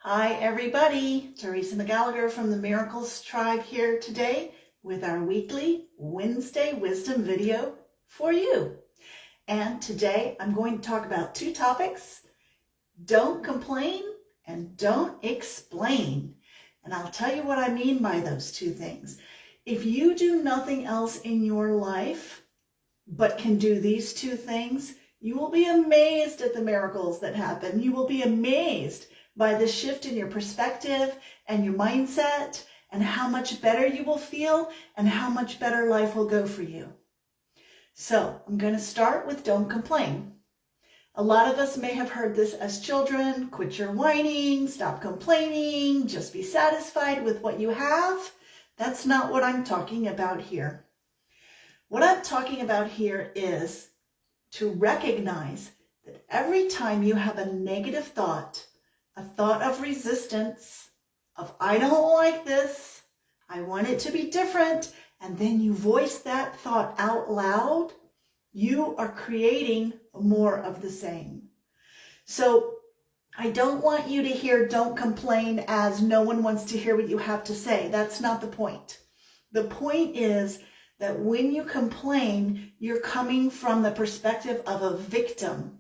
Hi everybody, Teresa McGallicher from the Miracles Tribe here today with our weekly Wednesday wisdom video for you. And today I'm going to talk about two topics: don't complain and don't explain. And I'll tell you what I mean by those two things. If you do nothing else in your life but can do these two things, you will be amazed at the miracles that happen. You will be amazed by the shift in your perspective and your mindset and how much better you will feel and how much better life will go for you. So I'm going to start with don't complain. A lot of us may have heard this as children: quit your whining, stop complaining, just be satisfied with what you have. That's not what I'm talking about here. What I'm talking about here is to recognize that every time you have a negative thought, a thought of resistance, of I don't like this, I want it to be different, and then you voice that thought out loud, you are creating more of the same. So I don't want you to hear don't complain as no one wants to hear what you have to say. That's not the point. The point is that when you complain, you're coming from the perspective of a victim.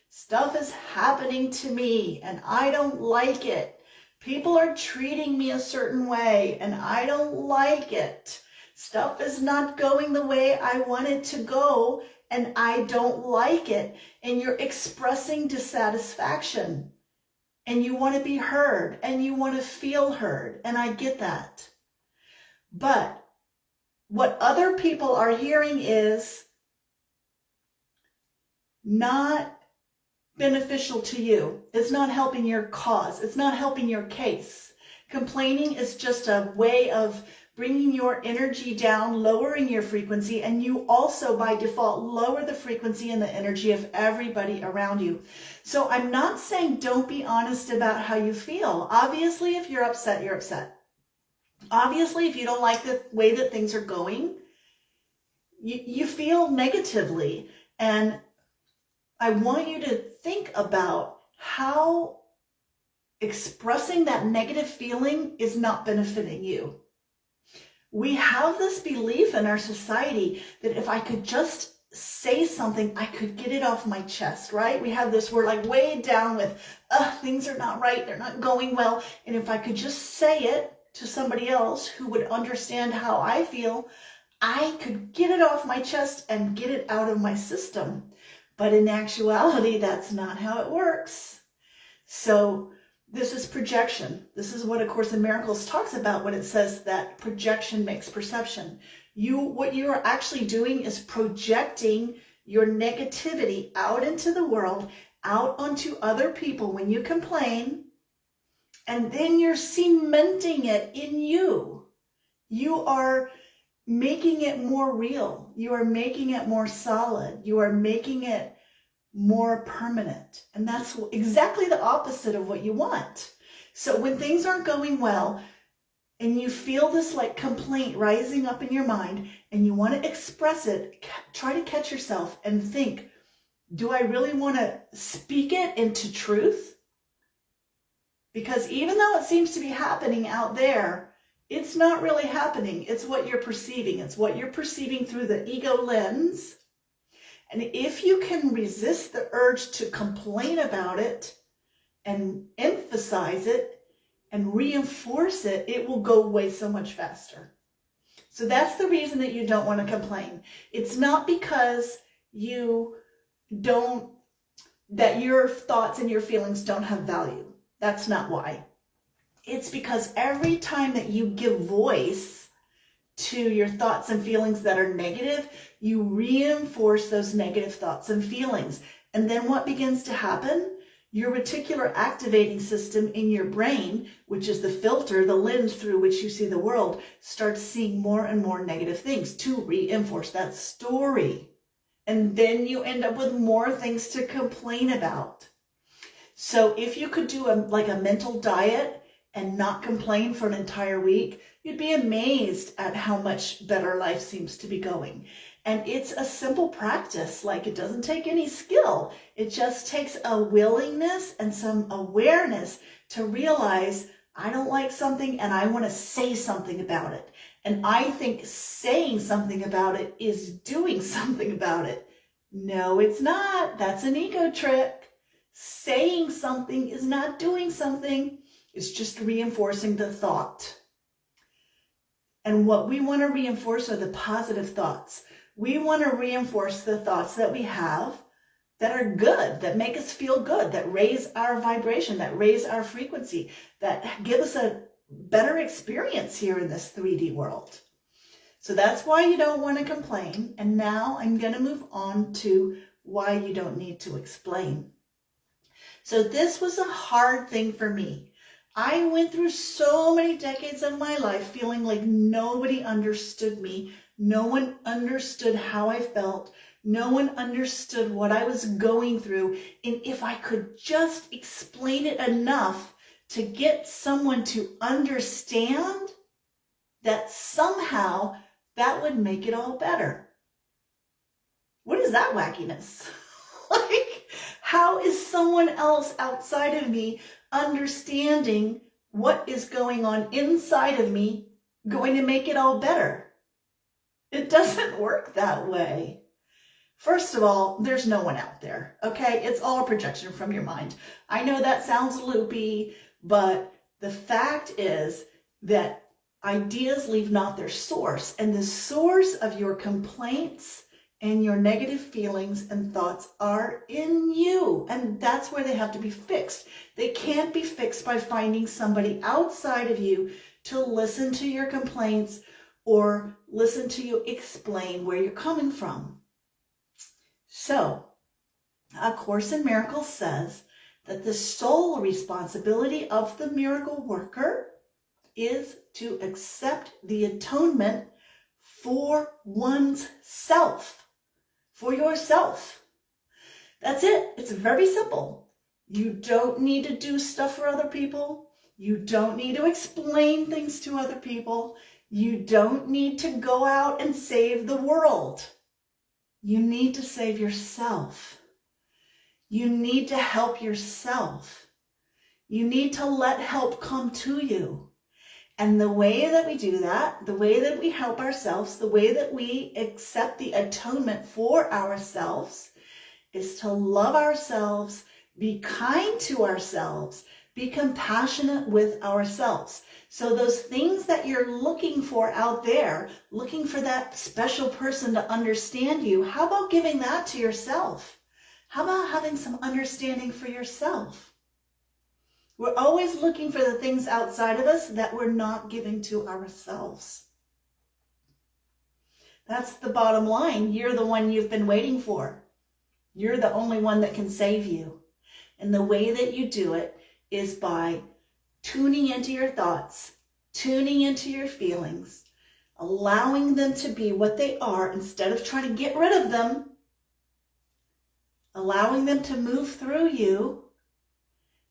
Stuff is happening to me and I don't like it. People are treating me a certain way and I don't like it. Stuff is not going the way I want it to go and I don't like it. And you're expressing dissatisfaction and you want to be heard and you want to feel heard. And I get that. But what other people are hearing is not beneficial to you. It's not helping your cause. It's not helping your case. Complaining is just a way of bringing your energy down, lowering your frequency, and you also by default lower the frequency and the energy of everybody around you. So I'm not saying don't be honest about how you feel. Obviously, if you're upset, you're upset. Obviously, if you don't like the way that things are going, you feel negatively. And I want you to think about how expressing that negative feeling is not benefiting you. We have this belief in our society that if I could just say something, I could get it off my chest, right? We have this, we're like weighed down with, things are not right, they're not going well. And if I could just say it to somebody else who would understand how I feel, I could get it off my chest and get it out of my system. But in actuality, that's not how it works. So this is projection. This is what A Course in Miracles talks about when it says that projection makes perception. What you are actually doing is projecting your negativity out into the world, out onto other people when you complain, and then you're cementing it in you. You are making it more real. You are making it more solid. You are making it more permanent. And that's exactly the opposite of what you want. So when things aren't going well and you feel this like complaint rising up in your mind and you want to express it, try to catch yourself and think, do I really want to speak it into truth? Because even though it seems to be happening out there, it's not really happening. It's what you're perceiving. It's what you're perceiving through the ego lens. And if you can resist the urge to complain about it and emphasize it and reinforce it, it will go away so much faster. So that's the reason that you don't want to complain. It's not because that your thoughts and your feelings don't have value. That's not why. It's because every time that you give voice to your thoughts and feelings that are negative, you reinforce those negative thoughts and feelings. And then what begins to happen? Your reticular activating system in your brain, which is the filter, the lens through which you see the world, starts seeing more and more negative things to reinforce that story. And then you end up with more things to complain about. So if you could do a mental diet and not complain for an entire week, you'd be amazed at how much better life seems to be going. And it's a simple practice. Like, it doesn't take any skill. It just takes a willingness and some awareness to realize I don't like something and I want to say something about it. And I think saying something about it is doing something about it. No, it's not. That's an ego trick. Saying something is not doing something. It's just reinforcing the thought. And what we want to reinforce are the positive thoughts. We want to reinforce the thoughts that we have that are good, that make us feel good, that raise our vibration, that raise our frequency, that give us a better experience here in this 3D world. So that's why you don't want to complain. And now I'm going to move on to why you don't need to explain. So this was a hard thing for me. I went through so many decades of my life feeling like nobody understood me. No one understood how I felt. No one understood what I was going through. And if I could just explain it enough to get someone to understand, that somehow that would make it all better. What is that wackiness? Like, how is someone else outside of me understanding what is going on inside of me going to make it all better? It doesn't work that way. First of all, there's no one out there, okay? It's all a projection from your mind. I know that sounds loopy, but the fact is that ideas leave not their source, and the source of your complaints and your negative feelings and thoughts are in you, and that's where they have to be fixed. They can't be fixed by finding somebody outside of you to listen to your complaints or listen to you explain where you're coming from. So, A Course in Miracles says that the sole responsibility of the miracle worker is to accept the atonement for one's self, for yourself. That's it. It's very simple. You don't need to do stuff for other people. You don't need to explain things to other people. You don't need to go out and save the world. You need to save yourself. You need to help yourself. You need to let help come to you. And the way that we do that, the way that we help ourselves, the way that we accept the atonement for ourselves is to love ourselves, be kind to ourselves, be compassionate with ourselves. So those things that you're looking for out there, looking for that special person to understand you, how about giving that to yourself? How about having some understanding for yourself? We're always looking for the things outside of us that we're not giving to ourselves. That's the bottom line. You're the one you've been waiting for. You're the only one that can save you. And the way that you do it is by tuning into your thoughts, tuning into your feelings, allowing them to be what they are instead of trying to get rid of them, allowing them to move through you,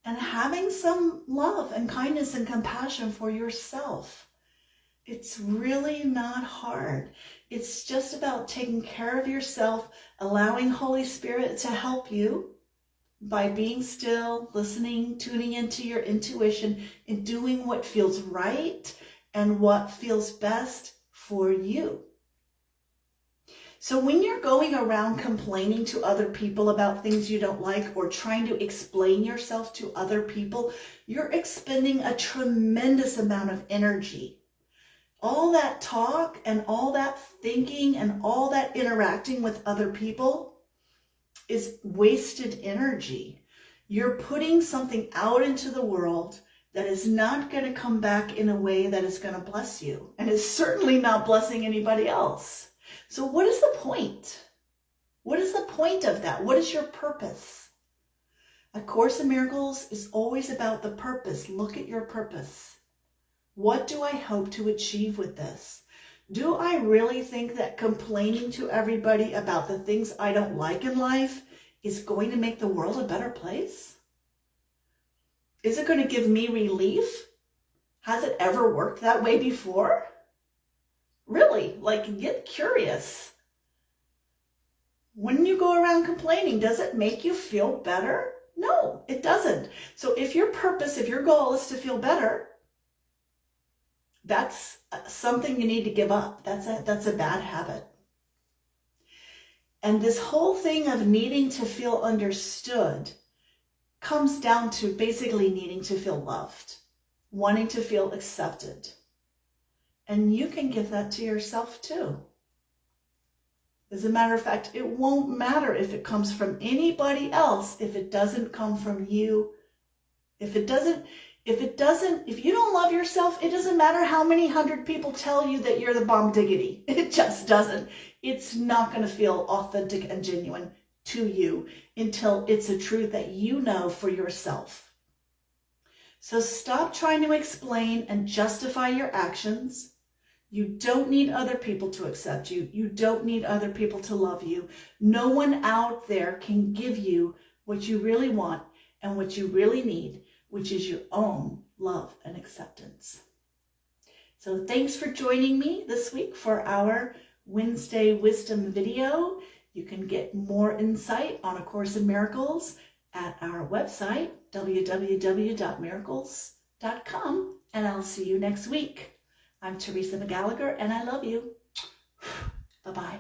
and having some love and kindness and compassion for yourself. It's really not hard. It's just about taking care of yourself, allowing Holy Spirit to help you by being still, listening, tuning into your intuition, and doing what feels right and what feels best for you. So when you're going around complaining to other people about things you don't like or trying to explain yourself to other people, you're expending a tremendous amount of energy. All that talk and all that thinking and all that interacting with other people is wasted energy. You're putting something out into the world that is not going to come back in a way that is going to bless you, and is certainly not blessing anybody else. So what is the point? What is the point of that? What is your purpose? A Course in Miracles is always about the purpose. Look at your purpose. What do I hope to achieve with this? Do I really think that complaining to everybody about the things I don't like in life is going to make the world a better place? Is it going to give me relief? Has it ever worked that way before? Really, like, get curious. When you go around complaining, does it make you feel better? No, it doesn't. So if your purpose, if your goal is to feel better, that's something you need to give up. That's a bad habit. And this whole thing of needing to feel understood comes down to basically needing to feel loved, wanting to feel accepted. And you can give that to yourself too. As a matter of fact, it won't matter if it comes from anybody else if it doesn't come from you. If you don't love yourself, it doesn't matter how many 100 people tell you that you're the bomb diggity. It just doesn't. It's not going to feel authentic and genuine to you until it's a truth that you know for yourself. So stop trying to explain and justify your actions. You don't need other people to accept you. You don't need other people to love you. No one out there can give you what you really want and what you really need, which is your own love and acceptance. So thanks for joining me this week for our Wednesday Wisdom video. You can get more insight on A Course in Miracles at our website, www.miracles.com, and I'll see you next week. I'm Teresa McGallicher, and I love you. Bye-bye.